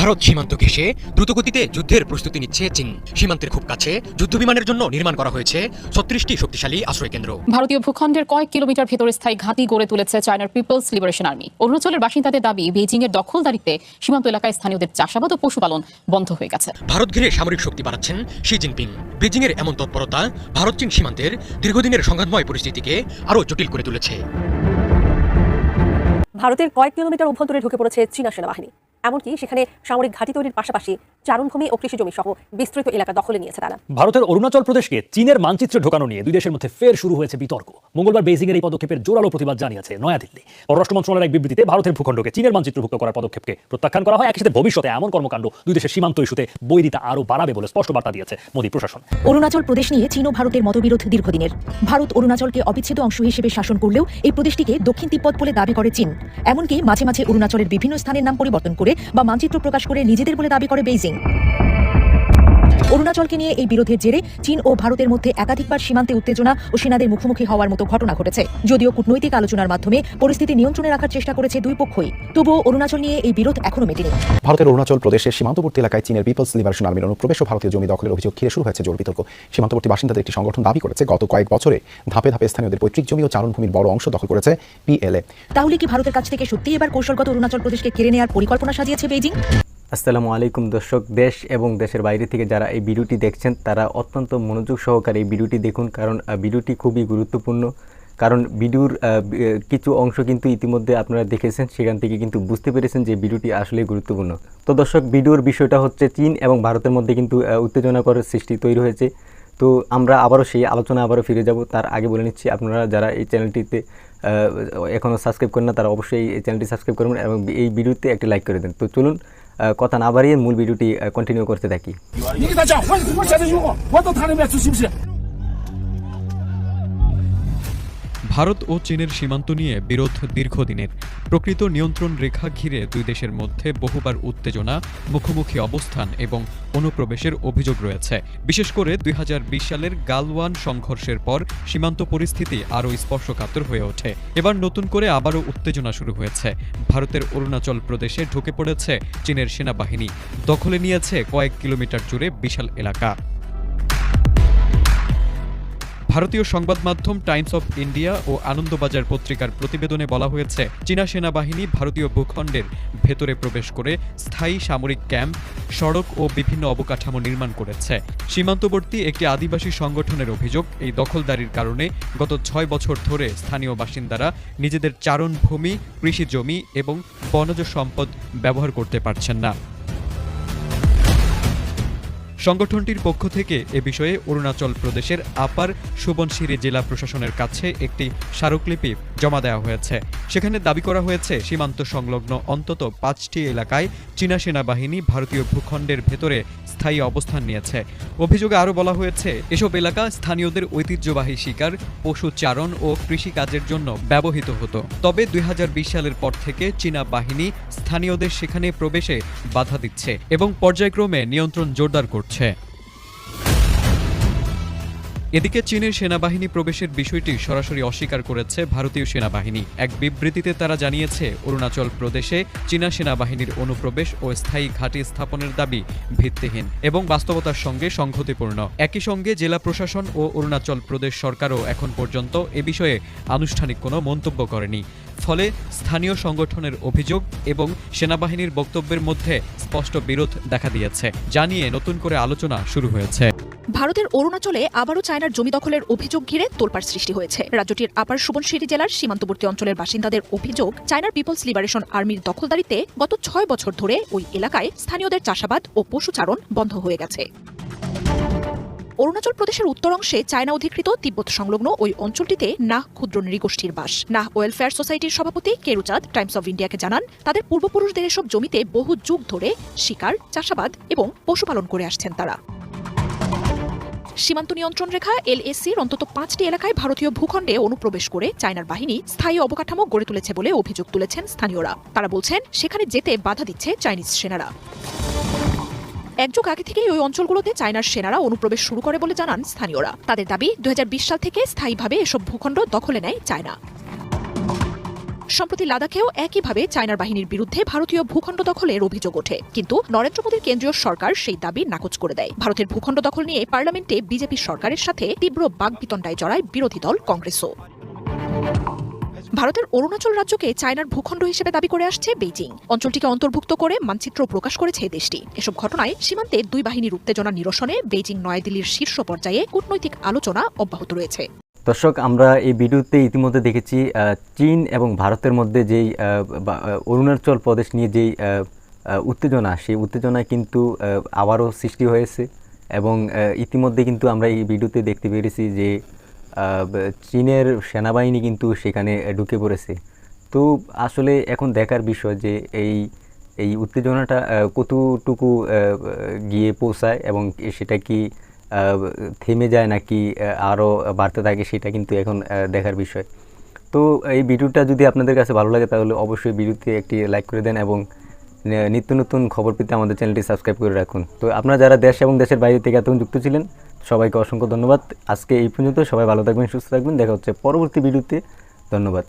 ভারত সীমান্ত ঘেঁষে দ্রুতগতিতে যুদ্ধের প্রস্তুতি নিচ্ছে চীন। সীমান্তের খুব কাছে যুদ্ধবিমানের জন্য নির্মাণ করা হয়েছে ৩৬টি শক্তিশালী আশ্রয়কেন্দ্র। ভারতীয় ভূখণ্ডের কয়েক কিলোমিটার ভেতরে স্থায়ী ঘাঁটি গড়ে তুলেছে চায়নার পিপলস লিবারেশন আর্মি। অরুণাচলের বাসিন্দাদের দাবি, বেইজিং এর দখলদারিত্বে সীমান্ত এলাকায় স্থানীয়দের চাষাবাদ ও পশুপালন বন্ধ হয়ে গেছে। ভারত ঘিরে সামরিক শক্তি বাড়াচ্ছেন শি জিনপিং। বেইজিং এর এমন তৎপরতা ভারত চীন সীমান্তের দীর্ঘদিনের সংঘাতময় পরিস্থিতিকে আরও জটিল করে তুলেছে। ভারতের কয়েক কিলোমিটার অভ্যন্তরে ঢুকে পড়েছে চীনা সেনাবাহিনী। এমনকি সেখানে সামরিক ঘাঁটি তৈরির পাশাপাশি চারণভূমি ও কৃষিজমি সহ বিস্তৃত এলাকা দখলে নিয়েছে তারা। ভারতের অরুণাচল প্রদেশকে চীনের মানচিত্রে ঢোকানো নিয়ে দুই দেশের মধ্যে ফের শুরু হয়েছে বিতর্ক। মঙ্গলবার বেইজিংয়ের এই পদক্ষেপের জোরালো প্রতিবাদ জানিয়েছে নয়াদিল্লি। পররাষ্ট্র মন্ত্রণালয়ের এক বিবৃতিতে ভারতের ভূখণ্ডকে চীনের মানচিত্রভুক্ত করার পদক্ষেপকে প্রত্যাখ্যান করা হয়। একই সাথে ভবিষ্যতে এমন কর্মকাণ্ড দুই দেশের সীমান্ত ইস্যুতে বৈরিতা আরও বাড়াবে বলে স্পষ্ট বার্তা দিয়েছে মোদী প্রশাসন। অরুণাচল প্রদেশ নিয়ে চীন ও ভারতের মতবিরোধ দীর্ঘদিনের। ভারত অরুণাচলকে অবিচ্ছেদ্য অংশ হিসেবে শাসন করলেও এই প্রদেশটিকে দক্ষিণ তিব্বত বলে দাবি করে চীন। এমনকি মাঝে মাঝে অরুণাচলের বিভিন্ন স্থানের নাম পরিবর্তন করে বা মানচিত্র প্রকাশ করে নিজেদের বলে দাবি করে বেইজিং। অরুণাচলকে নিয়ে এই বিরোধের জেরে চীন ও ভারতের মধ্যে একাধিকবার সীমান্তে উত্তেজনা ও সেনাদের মুখোমুখি হওয়ার মতো ঘটনা ঘটেছে। যদিও কূটনৈতিক আলোচনার মাধ্যমে পরিস্থিতি নিয়ন্ত্রণে রাখার চেষ্টা করেছে দুই পক্ষই, তবুও অরুণাচল নিয়ে এই বিরোধ এখনো মেটেনি। ভারতের অরুণাচল প্রদেশের সীমান্তবর্তী এলাকায় চীনের পিপলস লিবারেশন আর্মির অনুপ্রবেশ ও ভারতীয় জমি দখলের অভিযোগ ঘিরে শুরু হয়েছে জোর বিতর্ক। সীমান্তবর্তী বাসিন্দাদের একটি সংগঠন দাবি করেছে, গত কয়েক বছরে ধাপে ধাপে স্থানীয়দের পৈতৃক জমি ও চারণভূমির বড় অংশ দখল করেছে পিএলএ। তাহলে কি ভারতের কাছ থেকে সত্যিই এবার কৌশলগত অরুণাচল প্রদেশকে কেড়ে নেওয়ার পরিকল্পনা সাজিয়েছে বেইজিং? আসসালামু আলাইকুম দর্শক, দেশ এবং দেশের বাইরে থেকে যারা এই ভিডিওটি দেখছেন তারা অত্যন্ত মনোযোগ সহকারে এই ভিডিওটি দেখুন, কারণ ভিডিওটি খুবই গুরুত্বপূর্ণ। কারণ ভিডিওর কিছু অংশ কিন্তু ইতিমধ্যে আপনারা দেখেছেন, সেখান থেকে কিন্তু বুঝতে পেরেছেন যে ভিডিওটি আসলে গুরুত্বপূর্ণ। তো দর্শক, ভিডিওর বিষয়টা হচ্ছে চীন এবং ভারতের মধ্যে কিন্তু উত্তেজনাকর সৃষ্টি তৈরি হয়েছে। তো আমরা আবারও সেই আলোচনা ফিরে যাব। তার আগে বলে নিচ্ছি, আপনারা যারা এই চ্যানেলটিতে এখনও সাবস্ক্রাইব করেন না তারা অবশ্যই এই চ্যানেলটি সাবস্ক্রাইব করবেন এবং এই ভিডিওতে একটি লাইক করে দেন। তো চলুন কথা না বাড়িয়ে মূল ভিডিওটি কন্টিনিউ করতে থাকি। ভারত ও চীনের সীমান্ত নিয়ে বিরোধ দীর্ঘদিনের। প্রকৃত নিয়ন্ত্রণ রেখা ঘিরে দুই দেশের মধ্যে বহুবার উত্তেজনা, মুখোমুখি অবস্থান এবং অনুপ্রবেশের অভিযোগ রয়েছে। বিশেষ করে ২০২০ সালের গালওয়ান সংঘর্ষের পর সীমান্ত পরিস্থিতি আরও স্পর্শকাতর হয়ে ওঠে। এবার নতুন করে আবারও উত্তেজনা শুরু হয়েছে। ভারতের অরুণাচল প্রদেশে ঢুকে পড়েছে চীনের সেনাবাহিনী। দখলে নিয়েছে কয়েক কিলোমিটার জুড়ে বিশাল এলাকা। ভারতীয় সংবাদ মাধ্যম টাইমস অফ ইন্ডিয়া ও আনন্দবাজার পত্রিকার প্রতিবেদনে বলা হয়েছে, চীনা সেনাবাহিনী ভারতীয় ভূখণ্ডের ভেতরে প্রবেশ করে স্থায়ী সামরিক ক্যাম্প, সড়ক ও বিভিন্ন অবকাঠামো নির্মাণ করেছে। সীমান্তবর্তী একটি আদিবাসী সংগঠনের অভিযোগ, এই দখলদারির কারণে গত ৬ বছর ধরে স্থানীয় বাসিন্দারা নিজেদের চারণভূমি, কৃষিজমি এবং বনজ সম্পদ ব্যবহার করতে পারছেন না। সংগঠনটির পক্ষ থেকে এ বিষয়ে অরুণাচল প্রদেশের আপার সুবনশিরি জেলা প্রশাসনের কাছে একটি স্মারকলিপি জমা দেওয়া হয়েছে। সেখানে দাবি করা হয়েছে, সীমান্ত সংলগ্ন অন্তত ৫টি এলাকায় চীনা সেনাবাহিনী ভারতীয় ভূখণ্ডের ভেতরে স্থায়ী অবস্থান নিয়েছে। অভিযোগে আরও বলা হয়েছে, এসব এলাকা স্থানীয়দের ঐতিহ্যবাহী শিকার, পশু চারণ ও কৃষিকাজের জন্য ব্যবহৃত হতো। তবে ২০২০ সালের পর থেকে চীনা বাহিনী স্থানীয়দের সেখানে প্রবেশে বাধা দিচ্ছে এবং পর্যায়ক্রমে নিয়ন্ত্রণ জোরদার করছে। এদিকে চীনের সেনাবাহিনী প্রবেশের বিষয়টি সরাসরি অস্বীকার করেছে ভারতীয় সেনাবাহিনী। এক বিবৃতিতে তারা জানিয়েছে, অরুণাচল প্রদেশে চীনা সেনাবাহিনীর অনুপ্রবেশ ও স্থায়ী ঘাঁটি স্থাপনের দাবি ভিত্তিহীন এবং বাস্তবতার সঙ্গে সংহতিপূর্ণ। একই সঙ্গে জেলা প্রশাসন ও অরুণাচল প্রদেশ সরকারও এখন পর্যন্ত এ বিষয়ে আনুষ্ঠানিক কোনো মন্তব্য করেনি। ফলে স্থানীয় সংগঠনের অভিযোগ এবং সেনাবাহিনীর বক্তব্যের মধ্যে স্পষ্ট বিরোধ দেখা দিয়েছে, যা নিয়ে নতুন করে আলোচনা শুরু হয়েছে। ভারতের অরুণাচলে আবারও চায়নার জমি দখলের অভিযোগ ঘিরে তোলপাড় সৃষ্টি হয়েছে। রাজ্যটির আপার সুবনশিরি জেলার সীমান্তবর্তী অঞ্চলের বাসিন্দাদের অভিযোগ, চায়নার পিপলস লিবারেশন আর্মির দখলদারিতে গত ৬ বছর ধরে ওই এলাকায় স্থানীয়দের চাষাবাদ ও পশুচারণ বন্ধ হয়ে গেছে। অরুণাচল প্রদেশের উত্তর অংশে চায়না অধিকৃত তিব্বত সংলগ্ন ওই অঞ্চলটিতে নাহ ক্ষুদ্র নৃগোষ্ঠীর বাস। নাহ ওয়েলফেয়ার সোসাইটির সভাপতি কেরুচাঁদ টাইমস অফ ইন্ডিয়াকে জানান, তাদের পূর্বপুরুষদের এসব জমিতে বহু যুগ ধরে শিকার, চাষাবাদ এবং পশুপালন করে আসছেন তারা। সীমান্ত নিয়ন্ত্রণ রেখা এলএসির অন্তত ৫টি এলাকায় ভারতীয় ভূখণ্ডে অনুপ্রবেশ করে চায়নার বাহিনী স্থায়ী অবকাঠামো গড়ে তুলেছে বলে অভিযোগ তুলেছেন স্থানীয়রা। তারা বলছেন, সেখানে যেতে বাধা দিচ্ছে চাইনিজ সেনারা। এক যুগ আগে থেকেই ওই অঞ্চলগুলোতে চায়নার সেনারা অনুপ্রবেশ শুরু করে বলে জানান স্থানীয়রা। তাদের দাবি, ২০২০ সাল থেকে স্থায়ীভাবে এসব ভূখণ্ড দখলে নেয় চায়না। সম্প্রতি লাদাখেও একইভাবে চায়নার বাহিনীর বিরুদ্ধে ভারতীয় ভূখণ্ড দখলের অভিযোগ ওঠে, কিন্তু নরেন্দ্র মোদীর কেন্দ্রীয় সরকার সেই দাবি নাকচ করে দেয়। ভারতের ভূখণ্ড দখল নিয়ে পার্লামেন্টে বিজেপি সরকারের সাথে তীব্র বাকবিতণ্ডায় জড়ায় বিরোধী দল কংগ্রেসও। ভারতের অরুণাচল রাজ্যকে চায়নার ভূখণ্ড হিসেবে দাবি করে আসছে বেইজিং। অঞ্চলটিকে অন্তর্ভুক্ত করে মানচিত্র প্রকাশ করেছে দেশটি। এসব ঘটনায় সীমান্তে দুই বাহিনীর উত্তেজনা নিরসনে বেইজিং নয়াদিল্লির শীর্ষ পর্যায়ে কূটনৈতিক আলোচনা অব্যাহত রয়েছে। দর্শক, আমরা এই ভিডিওতে ইতিমধ্যে দেখেছি চীন এবং ভারতের মধ্যে যেই অরুণাচল প্রদেশ নিয়ে যেই উত্তেজনা, সেই উত্তেজনা কিন্তু আবারও সৃষ্টি হয়েছে এবং ইতিমধ্যে কিন্তু আমরা এই ভিডিওতে দেখতে পেরেছি যে চীনের সেনাবাহিনী কিন্তু সেখানে ঢুকে পড়েছে। তো আসলে এখন দেখার বিষয় যে এই উত্তেজনাটা কতটুকু গিয়ে পৌঁছায় এবং সেটা কি থেমে যায় নাকি আরও বাড়তে থাকে, সেটা কিন্তু এখন দেখার বিষয়। তো এই ভিডিওটা যদি আপনাদের কাছে ভালো লাগে তাহলে অবশ্যই ভিডিওতে একটি লাইক করে দেন এবং নিত্য নতুন খবর পেতে আমাদের চ্যানেলটি সাবস্ক্রাইব করে রাখুন। তো আপনারা যারা দেশ এবং দেশের বাইরে থেকে এতক্ষণ যুক্ত ছিলেন, সবাইকে অসংখ্য ধন্যবাদ। আজকে এই পর্যন্ত। সবাই ভালো থাকবেন, সুস্থ থাকবেন। দেখা হচ্ছে পরবর্তী ভিডিওতে। ধন্যবাদ।